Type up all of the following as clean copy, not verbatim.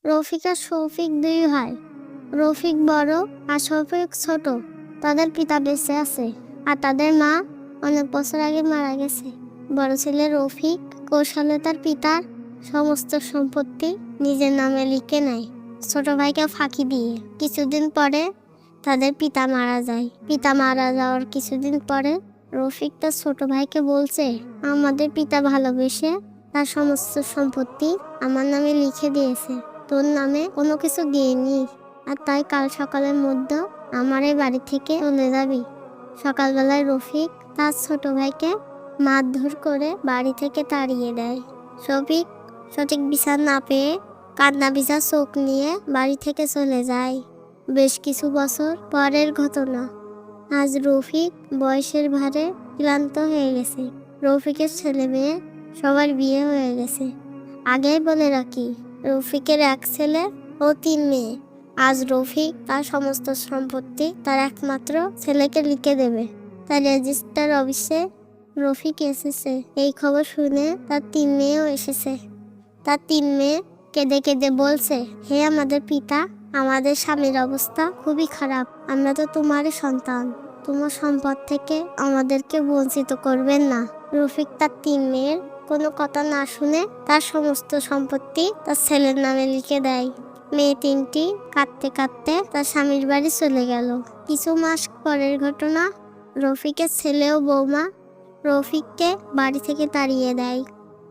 রফিক আর শফিক দুই ভাই। রফিক বড় আর শফিক ছোট। তাদের পিতা বেঁচে আছে আর তাদের মা অনেক বছর আগে মারা গেছে। বড় ছেলে রফিক কৌশলে তার পিতার সমস্ত সম্পত্তি নিজের নামে লিখে নেয়, ছোট ভাইকে ফাঁকি দিয়ে। কিছুদিন পরে তাদের পিতা মারা যায়। পিতা মারা যাওয়ার কিছুদিন পরে রফিক তার ছোট ভাইকে বলছে, আমাদের পিতা ভালোবেসে তার সমস্ত সম্পত্তি আমার নামে লিখে দিয়েছে, তোর নামে কোনো কিছু দিইনি। আর তাই কাল সকালের মধ্যে আমার এই বাড়ি থেকে চলে যাবি। সকালবেলায় রফিক তার ছোট ভাইকে মারধর করে বাড়ি থেকে তাড়িয়ে দেয়। শফিক সঠিক বিচার না পেয়ে কান্না ভিজা চোখ নিয়ে বাড়ি থেকে চলে যায়। বেশ কিছু বছর পরের ঘটনা। আজ রফিক বয়সের ভারে ক্লান্ত হয়ে গেছে। রফিকের ছেলে মেয়ে সবার বিয়ে হয়ে গেছে। আগেই বলে রাখি, রফিকের এক ছেলে ও 3 মেয়ে। আজ রফিক তার সমস্ত সম্পত্তি তার একমাত্র ছেলেকে লিখে দেবে। তার রেজিস্টার অফিসে রফিক এসেছে। এই খবর শুনে তার 3 মেয়েও এসেছে। তার 3 মেয়ে কেঁদে কেঁদে বলছে, হে আমাদের পিতা, আমাদের স্বামীর অবস্থা খুবই খারাপ। আমরা তো তোমারই সন্তান, তোমার সম্পদ থেকে আমাদেরকে বঞ্চিত করবেন না। রফিক তার 3 মেয়ের কোনো কথা না শুনে তার সমস্ত সম্পত্তি তার ছেলের নামে লিখে দেয়। মেয়ে 3টি কাঁদতে কাঁদতে তার স্বামীর বাড়ি চলে গেল। কিছু মাস পরের ঘটনা। রফিকের ছেলে ও বৌমা রফিককে বাড়ি থেকে তাড়িয়ে দেয়।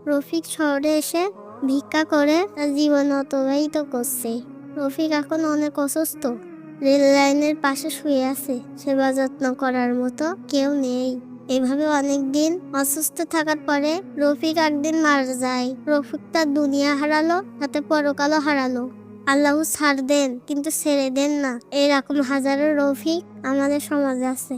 রফিক শহরে এসে ভিক্ষা করে তার জীবন অতিবাহিত করছে। রফিক এখন অনেক অসুস্থ, রেল লাইনের পাশে শুয়ে আছে। সেবা যত্ন করার মতো কেউ নেই। এভাবে অনেক দিন অসুস্থ থাকার পরে রফিক একদিন মারা যায়। রফিক তার দুনিয়া হারালো, সাথে পরকালও হারালো। আল্লাহ ছাড় দেন কিন্তু ছেড়ে দেন না, এরকম হাজারো রফিক আমাদের সমাজে আছে।